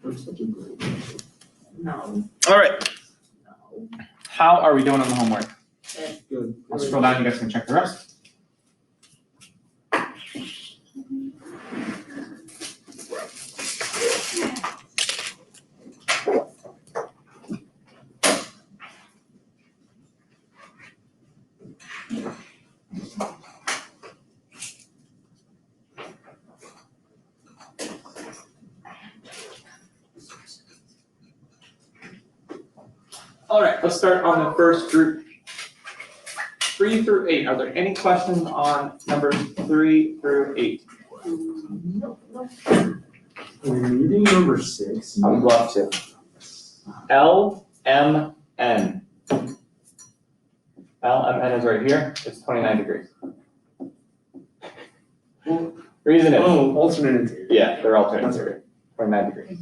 I'm such a great. No, All right, no. how are we doing on the homework? Good. I'll scroll down, you guys can check the rest. All right, let's start on the first group. 3 through 8. Are there any questions on numbers 3 through 8? No. Reading number 6. I would love to. LMN. LMN is right here. It's 29 degrees. Reason is, Oh, alternate interior. yeah, they're alternate interior. 29 degrees.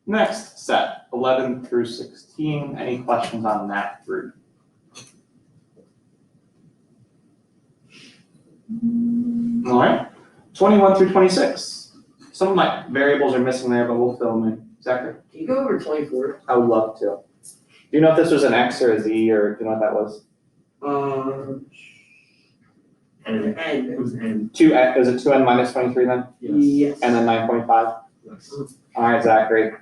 Next set, 11 through 16. Any questions on that group? All right, 21 through 26. Some of my variables are missing there, but we'll fill them in. Zachary? Can you go over 24? I would love to. Do you know if this was an X or a Z, or do you know what that was? N. And It was N. 2N, is it 2N minus 23 then? Yes. And then 9.5? Yes. All right, Zachary.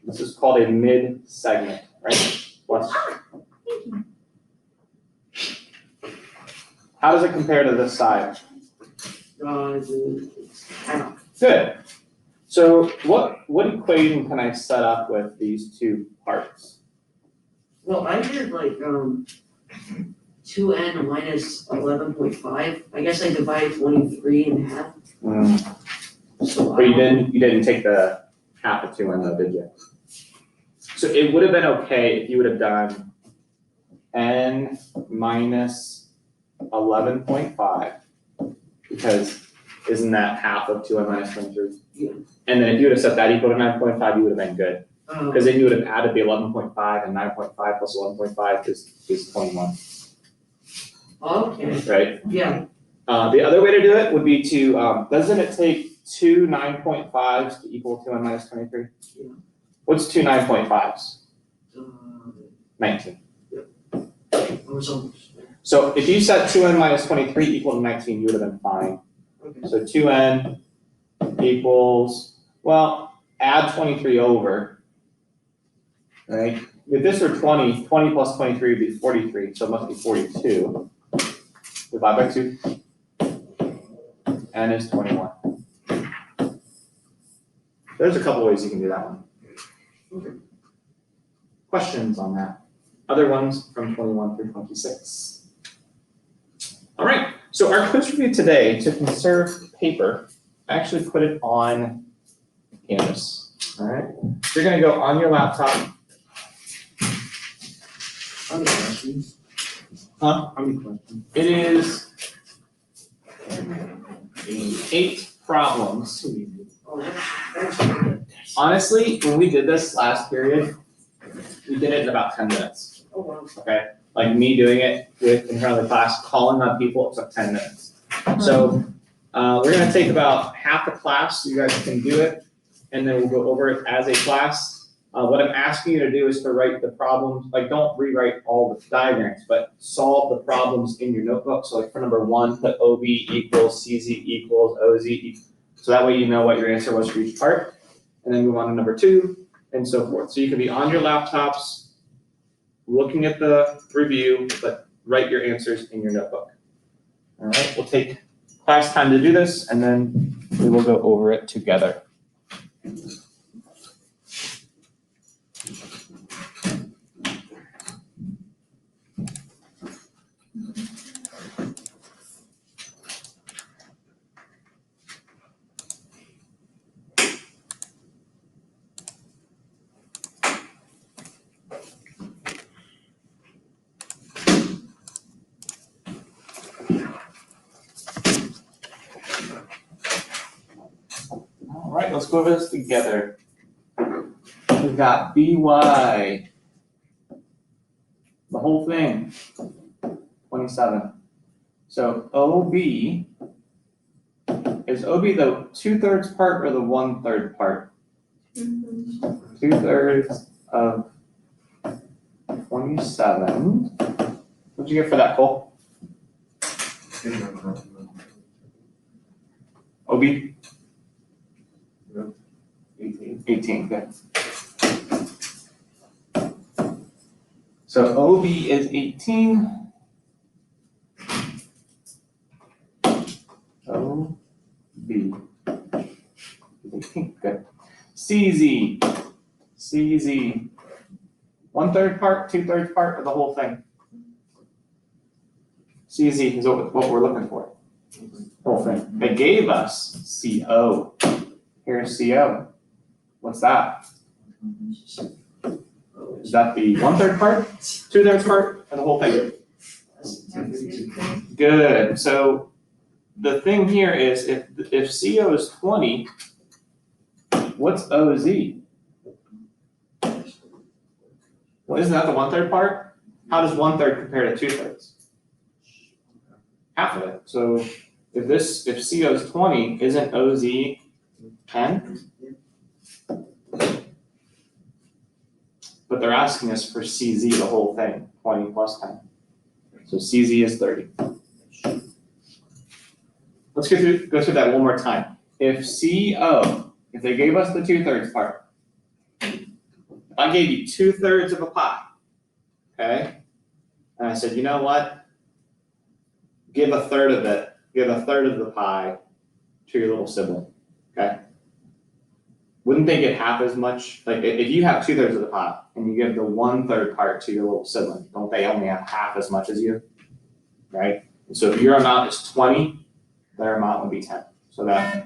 This is called a mid-segment, right? Plus. How does it compare to this side? it's kind of, Good. So what equation can I set up with these two parts? well, I did like, 2n minus 11.5. I guess I divided 23 in half, so. But you didn't take the half of 2N though, did you? So it would have been okay if you would have done N minus 11.5, because isn't that half of 2N minus 23? Yeah. And then if you would have set that equal to 9.5, you would have been good. Um, Because then you would have added the 11.5, and 9.5 plus 11.5 is 21, okay, right? yeah, The other way to do it would be to, doesn't it take two 9.5s to equal 2N minus 23? Yeah. What's two 9.5s? 19. I was almost there. So if you set 2N minus 23 equal to 19, you would have been fine. Okay, So 2N equals, well, add 23 over, right? If this were 20, 20 plus 23 would be 43, so it must be 42. Divide by 2. N is 21. There's a couple ways you can do that one. Okay. Questions on that? Other ones from 21 through 26. All right, so our quiz review today, to conserve paper, I actually put it on Canvas. All right, you're gonna go on your laptop. How many questions? Huh? How many questions? It is 8 problems. oh, that's good. Honestly, when we did this last period, we did it in about 10 minutes. Oh, wow. Okay, like me doing it with in front of the class, calling on people, it took 10 minutes. So we're gonna take about half the class, so you guys can do it, and then we'll go over it as a class. What I'm asking you to do is to write the problems, like don't rewrite all the diagrams, but solve the problems in your notebook. So like for number 1, put OB equals CZ equals OZ equals, so that way you know what your answer was for each part. And then move on to number 2, and so forth. So you can be on your laptops, looking at the review, but write your answers in your notebook. All right, we'll take class time to do this, and then we will go over it together. All right, let's go over this together. We've got BY, the whole thing, 27. So OB is OB the 2/3 part or the 1/3 part? 2/3 of 27. What'd you get for that, Cole? OB? 18. 18, good. So OB is 18. OB is 18, good. CZ. CZ. 1/3 part, 2/3 part, or the whole thing? CZ is what we're looking for. Whole thing. They gave us CO. Here's CO. What's that? Is that the 1/3 part, 2/3 part, or the whole thing? Good. So the thing here is if CO is 20, what's OZ? Well, isn't that the 1/3 part? How does 1/3 compare to 2/3? Half of it. So if CO is 20, isn't OZ 10? But they're asking us for CZ, the whole thing, 20 plus 10. So CZ is 30. Let's go through that one more time. If they gave us the 2/3 part, if I gave you 2/3 of a pie, okay? And I said, you know what? Give a third of it, give a third of the pie to your little sibling, okay? Wouldn't they get half as much? Like if you have 2/3 of the pie and you give the 1/3 part to your little sibling, don't they only have half as much as you? Right? And so if your amount is 20, their amount would be 10. So that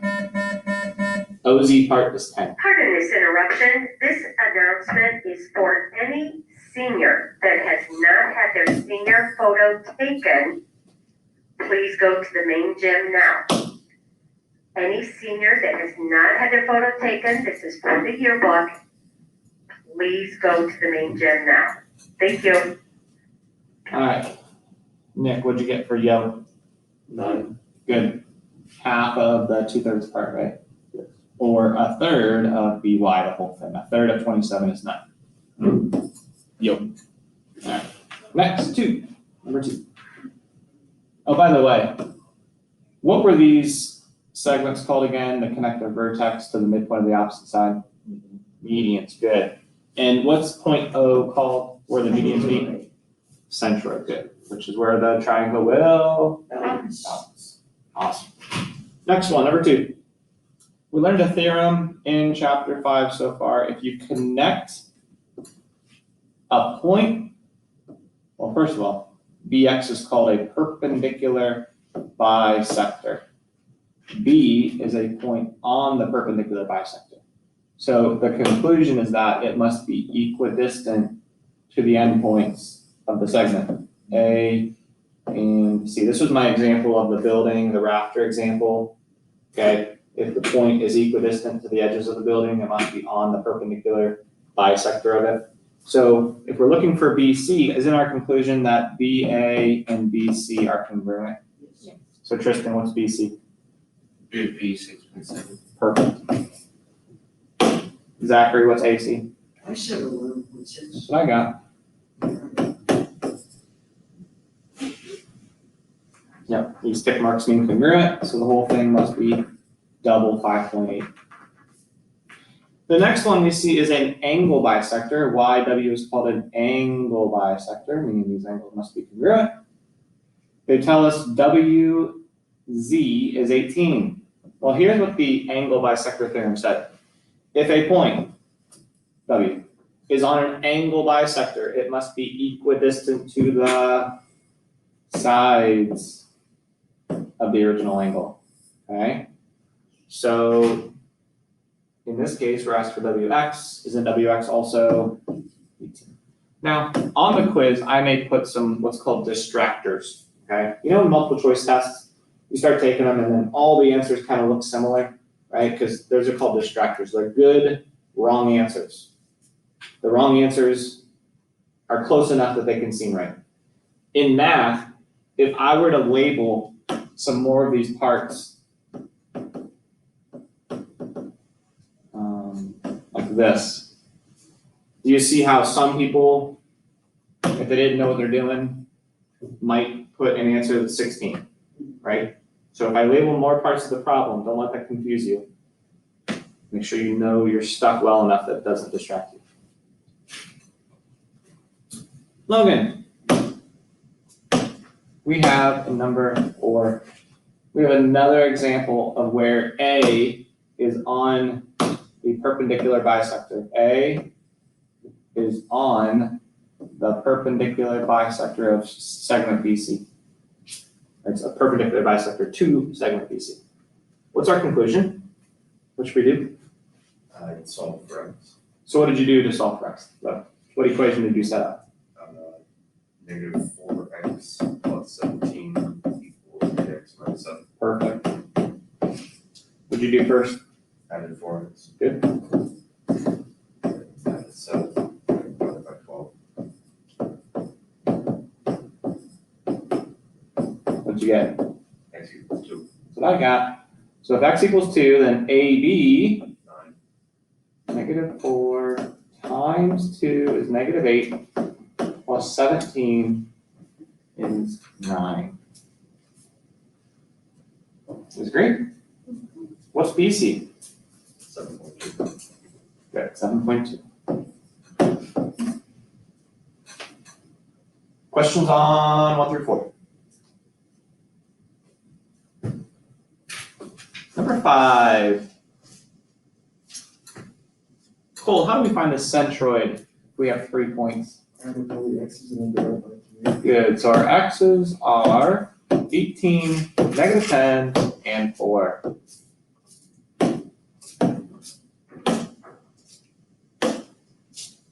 OZ part is 10. Pardon this interruption. This announcement is for any senior that has not had their senior photo taken. Please go to the main gym now. Any senior that has not had their photo taken, this is for the yearbook, please go to the main gym now. Thank you. All right. Nick, what'd you get for yo? 9. Good. Half of the 2/3 part, right? Or a third of BY, the whole thing. A third of 27 is 9. Yo. All right. Next, number 2. Oh, by the way, what were these segments called again to connect the vertex to the midpoint of the opposite side? Medians, good. And what's point O called where the medians meet? Centroid, good. Which is where the triangle will balance. Awesome. Next one, number 2. We learned a theorem in chapter 5 so far. If you connect a point, well, first of all, BX is called a perpendicular bisector. B is a point on the perpendicular bisector. So the conclusion is that it must be equidistant to the endpoints of the segment, A and C. This was my example of the building, the rafter example. Okay, if the point is equidistant to the edges of the building, it must be on the perpendicular bisector of it. So if we're looking for BC, isn't our conclusion that BA and BC are congruent? Yes. So Tristan, what's BC? B 6.7. Perfect. Zachary, what's AC? I said 11.6. That's what I got. Yep, these tick marks mean congruent, so the whole thing must be double 5.8. The next one we see is an angle bisector. YW is called an angle bisector, meaning these angles must be congruent. They tell us WZ is 18. Well, here's what the angle bisector theorem said. If a point, W, is on an angle bisector, it must be equidistant to the sides of the original angle, okay? So in this case, we're asked for WX. Isn't WX also 18? Now, on the quiz, I may put some what's called distractors, okay? You know in multiple choice tests, you start taking them and then all the answers kind of look similar, right? Because those are called distractors. They're good, wrong answers. The wrong answers are close enough that they can seem right. In math, if I were to label some more of these parts this. Do you see how some people, if they didn't know what they're doing, might put an answer that's 16, right? So if I label more parts of the problem, don't let that confuse you. Make sure you know your stuff well enough that it doesn't distract you. Logan, we have a number 4. We have another example of where A is on the perpendicular bisector. A is on the perpendicular bisector of segment BC. It's a perpendicular bisector to segment BC. What's our conclusion? What should we do? I'd solve for x. So what did you do to solve for x? What equation did you set up? Negative 4x plus 17 equals 8x minus 7. Perfect. What'd you do first? Added 4x. Good. Added 7 divided by 12. What'd you get? X equals 2. That's what I got. So if x equals 2, then AB, 9. negative 4 times 2 is negative 8, plus 17 is 9. Is great. What's BC? 7.2. Good, 7.2. Questions on 1 through 4? Number 5. Cole, how do we find the centroid if we have 3 points? Added all the x's and then divide by 3. Good, so our x's are 18, negative 10, and 4.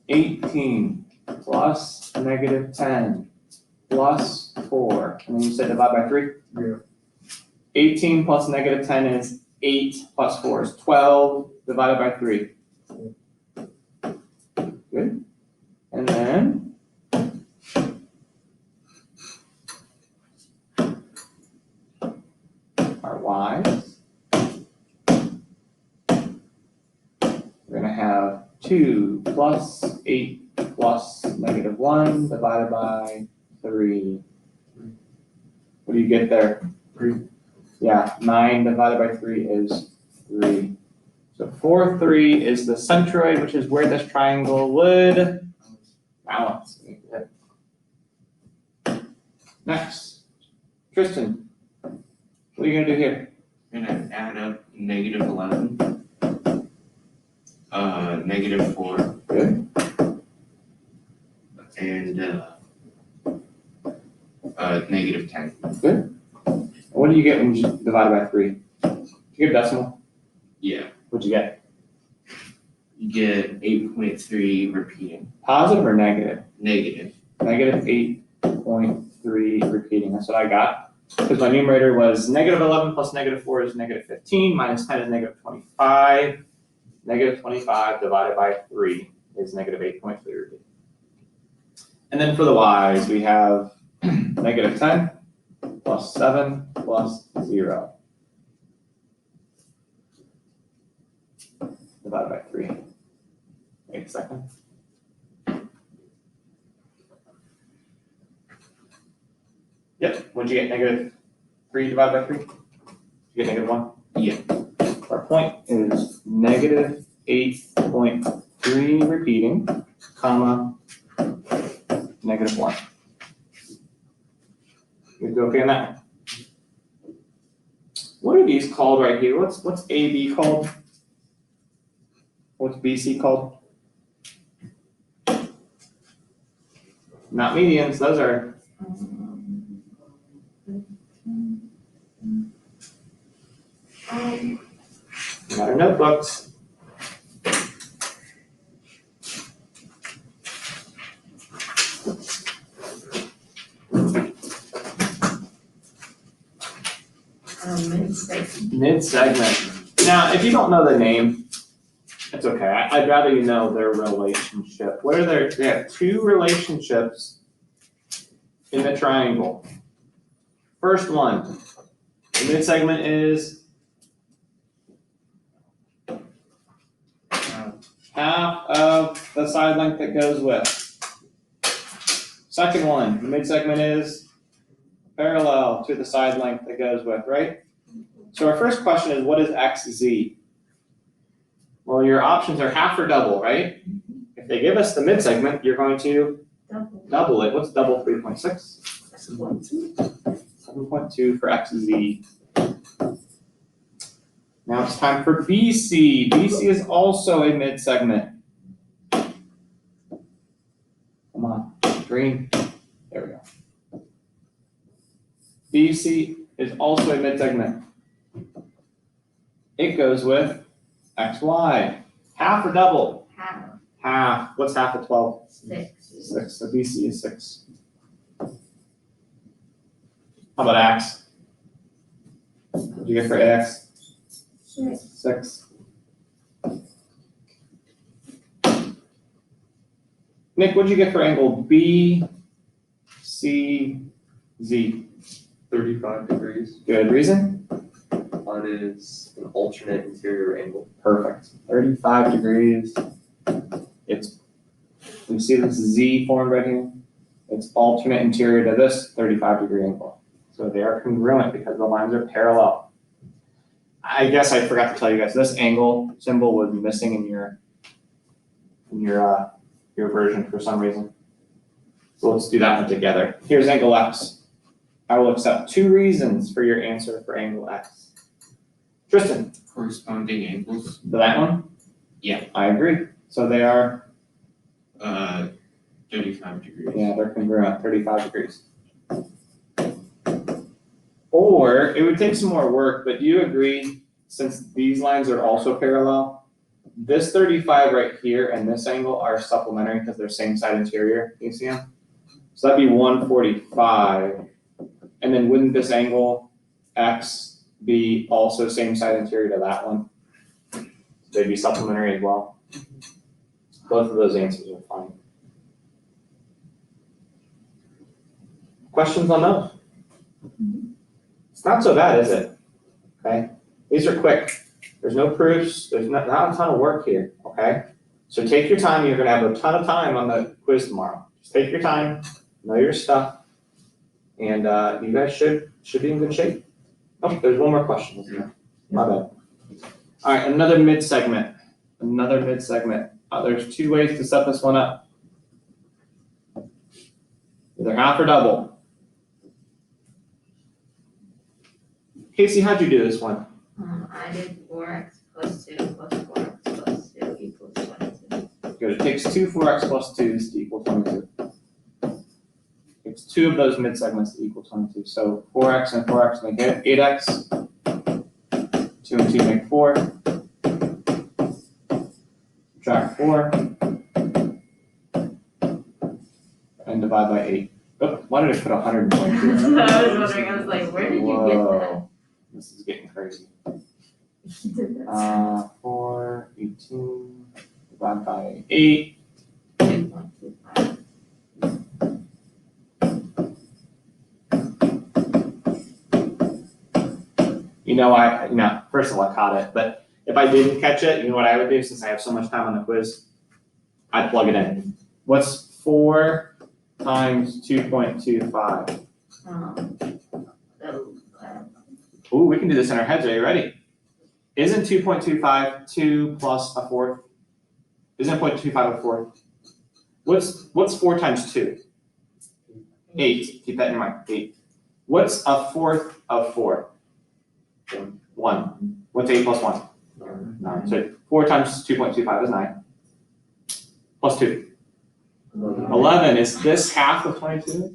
$18 plus negative 10 plus 4, and then you said divide by 3? Yeah. 18 plus negative 10 is 8 plus 4 is 12 divided by 3. Good. And then our y's, we're going to have 2 plus 8 plus negative 1 divided by 3. What do you get there? 3. Yeah, 9 divided by 3 is 3. So 4, 3 is the centroid, which is where this triangle would balance. Next, Tristan, what are you gonna do here? I'm gonna add up negative 11. Negative 4. Good. And negative 10. What do you get when you divide by 3? Did you get a decimal? Yeah. What'd you get? You get 8.3 repeating. Positive or negative? Negative. Negative 8.3 repeating, that's what I got. Because my numerator was negative 11 plus negative 4 is negative 15, minus 10 is negative 25. Negative 25 divided by 3 is negative 8.3 repeating. And then for the y's, we have negative 10 plus 7 plus 0. Divided by 3. Wait a second. Yep, what'd you get? Negative 3 divided by 3? You get negative 1? Yeah. Our point is negative 8.3 repeating, comma, negative 1. You do okay on that? What are these called right here? What's AB called? What's BC called? Not medians, those are. Got our notebooks. Mid-segment. Now, if you don't know the name, it's okay. I'd rather you know their relationship. What are their? They have 2 relationships in the triangle. First one, the mid-segment is 10 half of the side length that goes with. Second one, the mid-segment is parallel to the side length that goes with, right? So our first question is, what is XZ? Well, your options are half or double, right? If they give us the mid-segment, you're going to double it. What's double 3.6? 7.2 for XZ. Now it's time for BC. BC is also a mid-segment. Come on, green. There we go. BC is also a mid-segment. It goes with XY. Half or double? Half. What's half of 12? 6. So BC is 6. How about AX? What did you get for AX? 6. Nick, what did you get for angle BCZ? 35 degrees. Good. Reason? That is an alternate interior angle. Perfect. 35 degrees. You see this Z formed right here? It's alternate interior to this 35-degree angle. So they are congruent because the lines are parallel. I guess I forgot to tell you guys, this angle symbol was missing in your version for some reason. So let's do that one together. Here's angle X. I will accept 2 reasons for your answer for angle X. Tristan, Corresponding angles, for that one? Yeah. I agree. So they are, 35 degrees. yeah, they're congruent, 35 degrees. Or it would take some more work, but do you agree, since these lines are also parallel, this 35 right here and this angle are supplementary because they're same side interior, you see them? So that'd be 145. And then wouldn't this angle X be also same side interior to that one? They'd be supplementary as well. Both of those answers are fine. Questions on those? It's not so bad, is it? Okay, these are quick. There's no proofs, there's not a ton of work here, okay? So take your time, you're gonna have a ton of time on the quiz tomorrow. Just take your time, know your stuff, and you guys should be in good shape. Oh, there's one more question, isn't there? My bad. All right, another mid-segment. There's 2 ways to set this one up. Either half or double. Casey, how'd you do this one? I did 4x plus 2 plus 4x plus 2 equals 22. Good, it takes 2 4x plus 2s to equal 22. It's 2 of those mid-segments to equal 22. So 4x and 4x make 8x. 2 and 2 make 4. Subtract 4. And divide by 8. Oh, why did I put 122? I was wondering, I was like, where did you Whoa, this is getting crazy. get that? 4, 18, divided by 8. 2.25. First of all, I caught it, but if I didn't catch it, you know what I would do since I have so much time on the quiz? I'd plug it in. What's 4 times 2.25? Ooh, we can do this in our heads. Are you ready? Isn't 2.25 2 plus a fourth? Isn't 0.25 a fourth? What's 4 times 2? 8. Keep that in mind. 8. What's a fourth of 4? 1. What's 8 plus 1? 9. So 4 times 2.25 is 9. Plus 2. 11. Is this half of 22?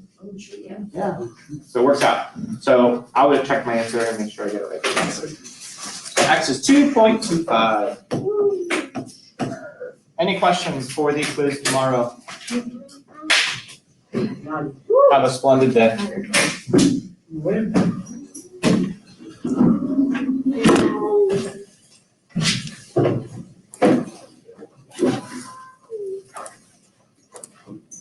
Yeah. So it works out. So I would check my answer and make sure I get it right. So X is 2.25. Any questions for the quiz tomorrow? Have a splendid day. Wait a minute.